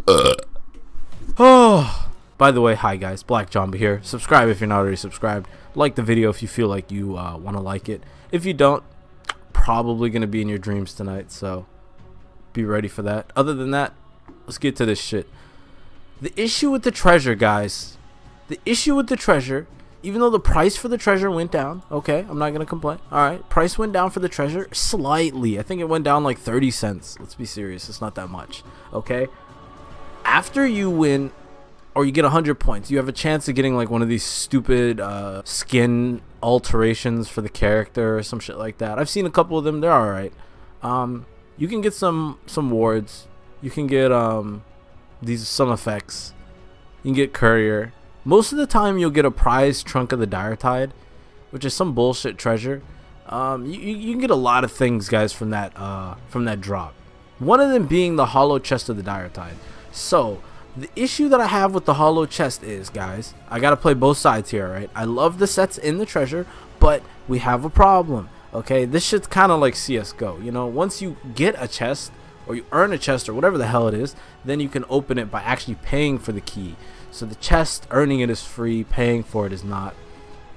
Oh, by the way, hi guys, Black Jamba here. Subscribe if you're not already subscribed. Like the video if you feel like you want to like it. If you don't, probably gonna be in your dreams tonight, so be ready for that. Other than that, let's get to this shit. The issue with the treasure, guys, the issue with the treasure, even though the price for the treasure went down, okay, I'm not gonna complain. Alright, price went down for the treasure slightly. I think it went down like 30 cents. Let's be serious, it's not that much. Okay, after you win or you get 100 points, you have a chance of getting like one of these stupid skin alterations for the character or some shit like that. I've seen a couple of them, they're alright. You can get some wards, you can get some effects, you can get courier. Most of the time you'll get a prize trunk of the Diretide, which is some bullshit treasure. You can get a lot of things, guys, from that drop. One of them being the hollow chest of the Diretide. So the issue that I have with the hollow chest is, guys, I gotta play both sides here, right? I love the sets in the treasure, but we have a problem. Okay, this shit's kind of like CS:GO. You know, once you get a chest or you earn a chest or whatever the hell it is, then you can open it by actually paying for the key. So the chest, earning it is free, paying for it is not.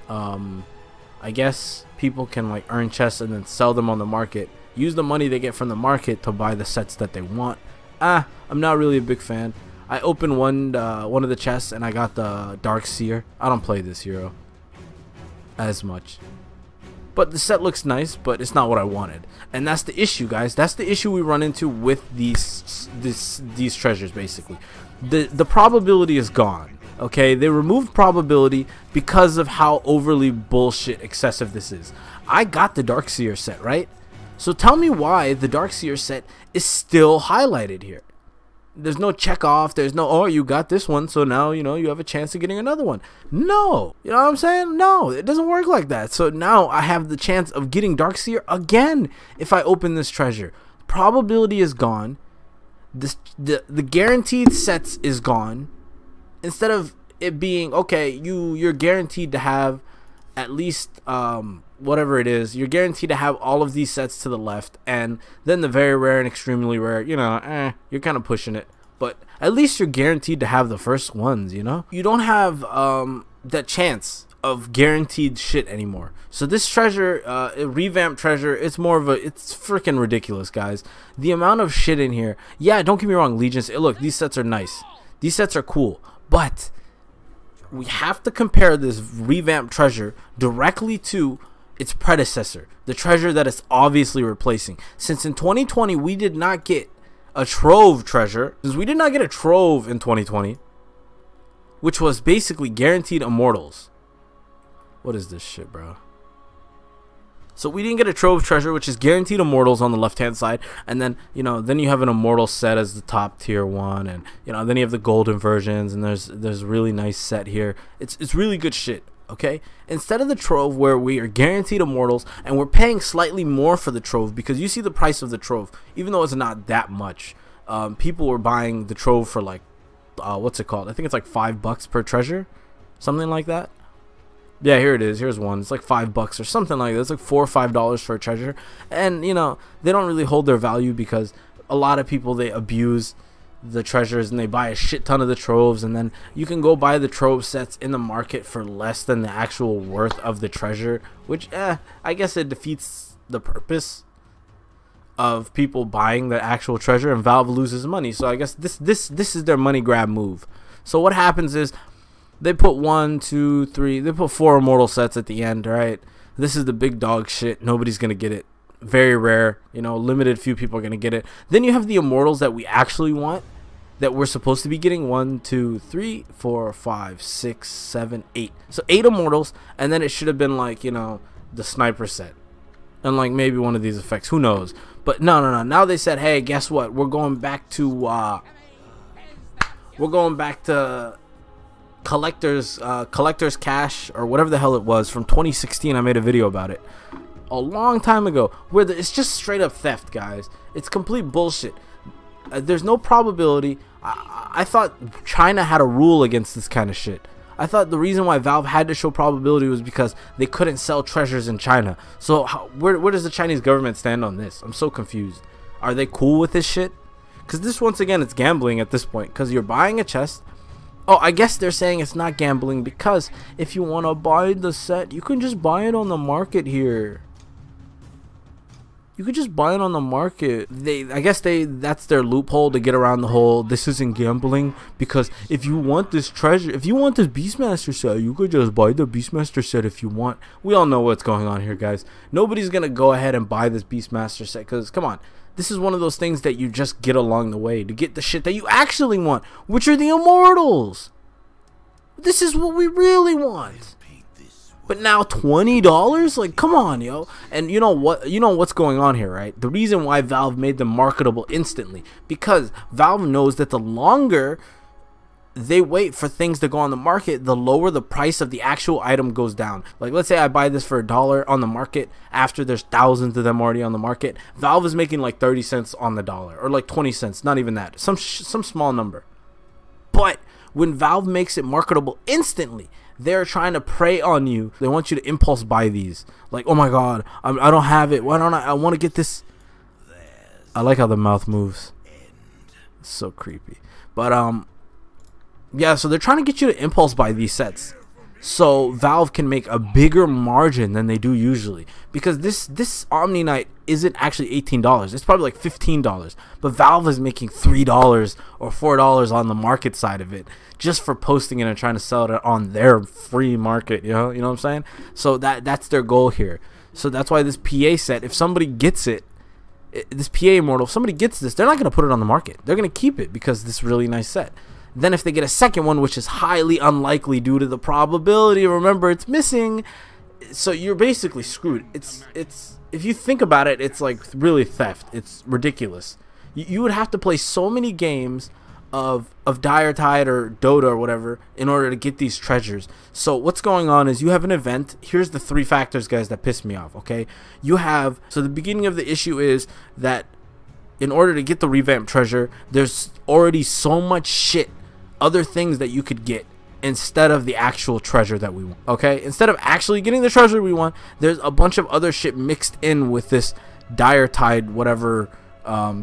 I guess people can like earn chests and then sell them on the market, use the money they get from the market to buy the sets that they want. I'm not really a big fan. I opened one of the chests and I got the Dark Seer. I don't play this hero as much, but the set looks nice, but it's not what I wanted. And that's the issue, guys. That's the issue we run into with these treasures. Basically, the probability is gone. Okay, they removed probability because of how overly bullshit excessive this is. I got the Dark Seer set, right? So tell me why the Dark Seer set is still highlighted here. There's no check off, there's no, oh, you got this one, so now, you know, you have a chance of getting another one. No, you know what I'm saying? No, it doesn't work like that. So now I have the chance of getting Dark Seer again if I open this treasure. Probability is gone. The guaranteed sets is gone. Instead of it being, okay, you're guaranteed to have at least whatever it is, you're guaranteed to have all of these sets to the left, and then the very rare and extremely rare, you know, you're kind of pushing it, but at least you're guaranteed to have the first ones. You know, you don't have that chance of guaranteed shit anymore. So this treasure, revamped treasure, it's freaking ridiculous, guys. The amount of shit in here. Yeah, don't get me wrong, Legions, look, these sets are nice, these sets are cool, but we have to compare this revamped treasure directly to its predecessor, the treasure that it's obviously replacing. Since in 2020 we did not get a trove treasure, since we did not get a trove in 2020, which was basically guaranteed immortals. What is this shit, bro? So we didn't get a trove treasure, which is guaranteed immortals on the left hand side, and then, you know, then you have an immortal set as the top tier one, and, you know, then you have the golden versions, and there's a really nice set here. It's really good shit. Okay, instead of the trove where we are guaranteed immortals and we're paying slightly more for the trove, because you see the price of the trove, even though it's not that much, people were buying the trove for like what's it called, I think it's like $5 per treasure, something like that. Yeah, here it is, here's one, it's like $5 or something like that. It's like $4 or $5 for a treasure, and you know, they don't really hold their value because a lot of people, they abuse the treasures and they buy a shit ton of the troves, and then you can go buy the trove sets in the market for less than the actual worth of the treasure, which I guess it defeats the purpose of people buying the actual treasure, and Valve loses money. So I guess this is their money grab move. So what happens is they put 1, 2, 3, they put 4 immortal sets at the end, right? This is the big dog shit, nobody's gonna get it, very rare, you know, limited few people are gonna get it. Then you have the immortals that we actually want, that we're supposed to be getting. 1, 2, 3, 4, 5, 6, 7, 8. So 8 immortals, and then it should have been like, you know, the sniper set, and like maybe one of these effects, who knows. But no, now they said, hey, guess what, we're going back to collector's cash, or whatever the hell it was, from 2016. I made a video about it a long time ago, where it's just straight up theft, guys. It's complete bullshit. There's no probability. I thought China had a rule against this kind of shit. I thought the reason why Valve had to show probability was because they couldn't sell treasures in China. So where does the Chinese government stand on this? I'm so confused. Are they cool with this shit? because this, once again, it's gambling at this point, because you're buying a chest. Oh, I guess they're saying it's not gambling because if you want to buy the set, you can just buy it on the market here. You could just buy it on the market. I guess that's their loophole to get around the whole this isn't gambling, because if you want this treasure, if you want this Beastmaster set, you could just buy the Beastmaster set if you want. We all know what's going on here, guys. Nobody's gonna go ahead and buy this Beastmaster set, because come on, this is one of those things that you just get along the way to get the shit that you actually want, which are the immortals. This is what we really want. But now $20? Like, come on, yo. And you know what? You know what's going on here, right? The reason why Valve made them marketable instantly, because Valve knows that the longer they wait for things to go on the market, the lower the price of the actual item goes down. Like, let's say I buy this for $1 on the market after there's thousands of them already on the market. Valve is making like 30 cents on the dollar, or like 20 cents, not even that. Some small number. But when Valve makes it marketable instantly, they're trying to prey on you. They want you to impulse buy these. Like, oh my god, I don't have it. Why don't I want to get this? I like how the mouth moves. It's so creepy. But yeah, so they're trying to get you to impulse buy these sets, so Valve can make a bigger margin than they do usually, because this Omni Knight isn't actually $18. It's probably like $15, but Valve is making $3 or $4 on the market side of it just for posting it and trying to sell it on their free market. You know what I'm saying? So that's their goal here. So that's why this PA set, if somebody gets it, this PA Immortal, if somebody gets this, they're not going to put it on the market. They're going to keep it because this really nice set. Then if they get a second one, which is highly unlikely due to the probability, remember, it's missing, so you're basically screwed. It's if you think about it, it's like really theft. It's ridiculous. You would have to play so many games of Diretide or Dota or whatever in order to get these treasures. So what's going on is you have an event. Here's the 3 factors, guys, that piss me off. Okay, you have, so the beginning of the issue is that in order to get the revamped treasure, there's already so much shit, other things that you could get instead of the actual treasure that we want. Okay, instead of actually getting the treasure we want, there's a bunch of other shit mixed in with this Diretide whatever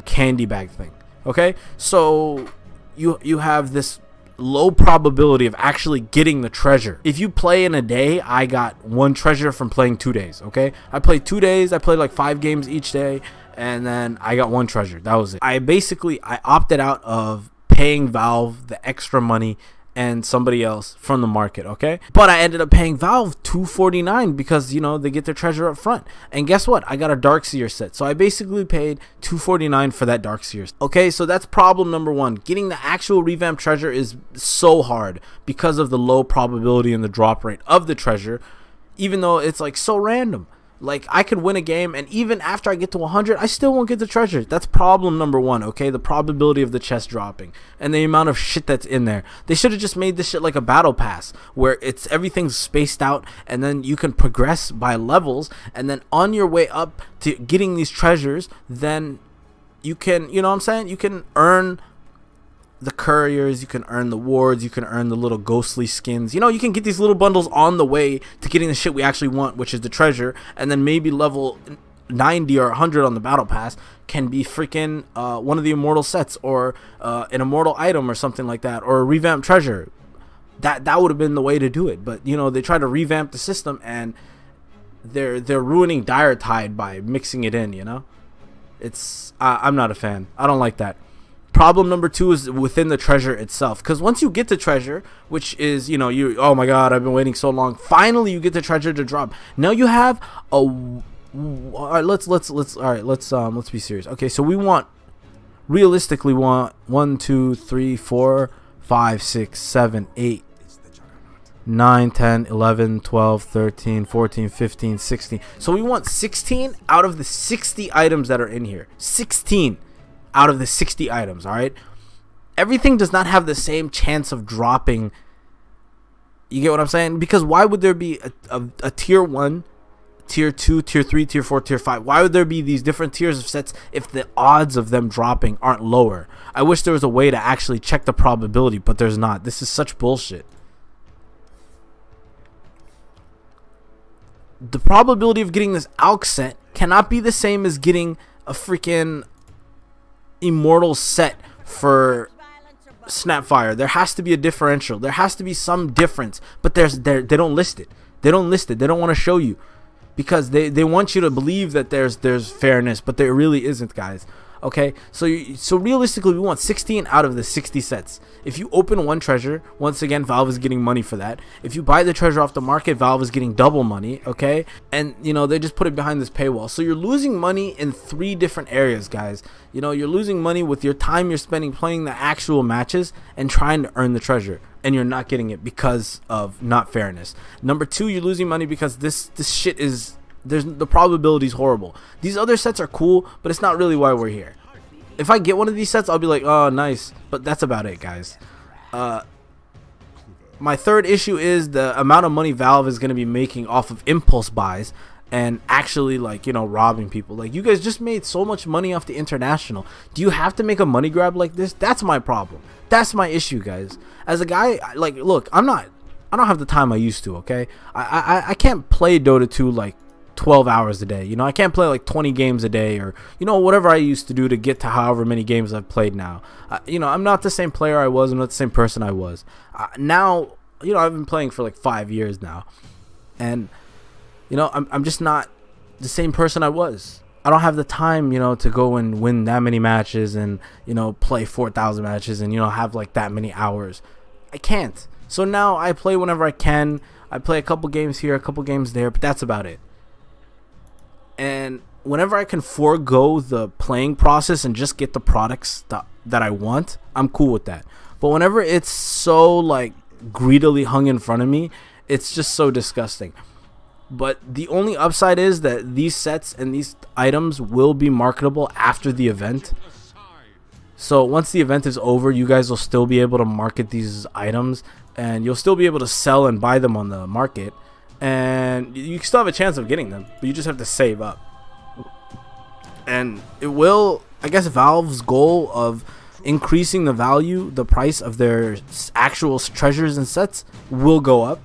candy bag thing. Okay, so you have this low probability of actually getting the treasure. If you play in a day, I got 1 treasure from playing 2 days. Okay, I played 2 days. I played like 5 games each day, and then I got 1 treasure. That was it. I opted out of paying Valve the extra money and somebody else from the market. Okay, but I ended up paying Valve $249 because, you know, they get their treasure up front. And guess what? I got a Darkseer set, so I basically paid $249 for that Darkseer. Okay, so that's problem number 1. Getting the actual revamped treasure is so hard because of the low probability and the drop rate of the treasure, even though it's like so random. Like, I could win a game, and even after I get to 100, I still won't get the treasure. That's problem number 1, okay? The probability of the chest dropping and the amount of shit that's in there. They should have just made this shit like a battle pass, where everything's spaced out, and then you can progress by levels, and then on your way up to getting these treasures, then you can, you know what I'm saying? You can earn the couriers, you can earn the wards, you can earn the little ghostly skins. You know, you can get these little bundles on the way to getting the shit we actually want, which is the treasure, and then maybe level 90 or 100 on the battle pass can be freaking one of the immortal sets, or an immortal item or something like that, or a revamped treasure. That would have been the way to do it. But, you know, they try to revamp the system, and they're ruining Diretide by mixing it in, you know? I'm not a fan. I don't like that. Problem number 2 is within the treasure itself, because once you get the treasure, which is, you know, oh my god, I've been waiting so long, finally you get the treasure to drop. Now you have a, all right, let's be serious. Okay, so we want, realistically want 1 2 3 4 5 6 7 8 9 10 11 12 13 14 15 16. So we want 16 out of the 60 items that are in here. 16 out of the 60 items. All right, everything does not have the same chance of dropping. You get what I'm saying? Because why would there be a tier 1, tier 2, tier 3, tier 4, tier 5? Why would there be these different tiers of sets if the odds of them dropping aren't lower? I wish there was a way to actually check the probability, but there's not. This is such bullshit. The probability of getting this AUG set cannot be the same as getting a freaking immortal set for Snapfire. There has to be a differential. There has to be some difference, but they don't list it. They don't list it. They don't want to show you, because they want you to believe that there's fairness, but there really isn't, guys. Okay, so realistically, we want 16 out of the 60 sets. If you open one treasure, once again, Valve is getting money for that. If you buy the treasure off the market, Valve is getting double money. Okay, and you know, they just put it behind this paywall, so you're losing money in 3 different areas, guys. You know, you're losing money with your time you're spending playing the actual matches and trying to earn the treasure, and you're not getting it because of not fairness. Number 2, you're losing money because this shit is, the probability is horrible. These other sets are cool, but it's not really why we're here. If I get one of these sets, I'll be like, oh, nice, but that's about it, guys. My third issue is the amount of money Valve is going to be making off of impulse buys and actually, like, you know, robbing people. Like, you guys just made so much money off the international. Do you have to make a money grab like this? That's my problem. That's my issue, guys. As a guy, like, look, I don't have the time I used to, okay? I can't play Dota 2 like 12 hours a day. You know, I can't play like 20 games a day, or, you know, whatever I used to do to get to however many games I've played now. You know, I'm not the same player I was. I'm not the same person I was. Now, you know, I've been playing for like 5 years now, and you know, I'm just not the same person I was. I don't have the time, you know, to go and win that many matches and, you know, play 4,000 matches and, you know, have like that many hours. I can't. So now I play whenever I can. I play a couple games here, a couple games there, but that's about it. And whenever I can forego the playing process and just get the products that I want, I'm cool with that. But whenever it's so like greedily hung in front of me, it's just so disgusting. But the only upside is that these sets and these items will be marketable after the event. So once the event is over, you guys will still be able to market these items, and you'll still be able to sell and buy them on the market, and you still have a chance of getting them, but you just have to save up. And it will, I guess, Valve's goal of increasing the value, the price of their actual treasures and sets will go up,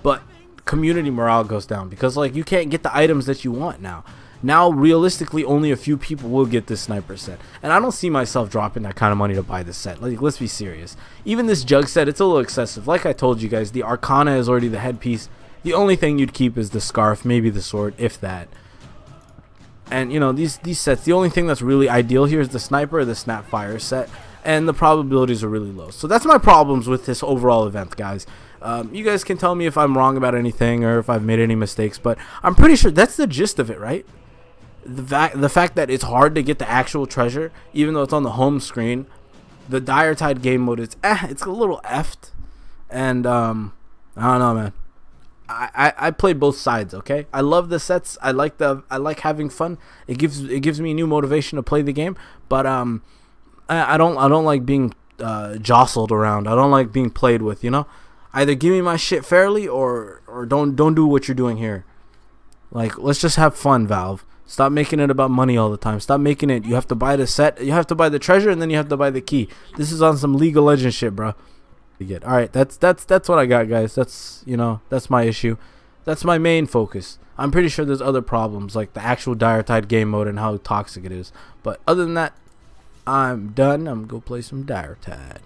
but community morale goes down, because like you can't get the items that you want now. Now realistically only a few people will get this sniper set, and I don't see myself dropping that kind of money to buy this set. Like, let's be serious. Even this jug set, it's a little excessive. Like I told you guys, the Arcana is already the headpiece. The only thing you'd keep is the scarf, maybe the sword, if that. And you know, these sets, the only thing that's really ideal here is the sniper or the Snapfire set, and the probabilities are really low. So that's my problems with this overall event, guys. You guys can tell me if I'm wrong about anything or if I've made any mistakes, but I'm pretty sure that's the gist of it, right? The fact that it's hard to get the actual treasure, even though it's on the home screen. The Diretide game mode, it's a little effed, and I don't know, man. I play both sides, okay? I love the sets. I like having fun. It gives me new motivation to play the game, but I don't like being jostled around. I don't like being played with, you know? Either give me my shit fairly or don't do what you're doing here. Like, let's just have fun, Valve. Stop making it about money all the time. Stop making it, you have to buy the set, you have to buy the treasure, and then you have to buy the key. This is on some League of Legends shit, bro. Alright, that's what I got, guys. That's, you know, that's my issue. That's my main focus. I'm pretty sure there's other problems, like the actual Diretide game mode and how toxic it is. But other than that, I'm done. I'm gonna go play some Diretide.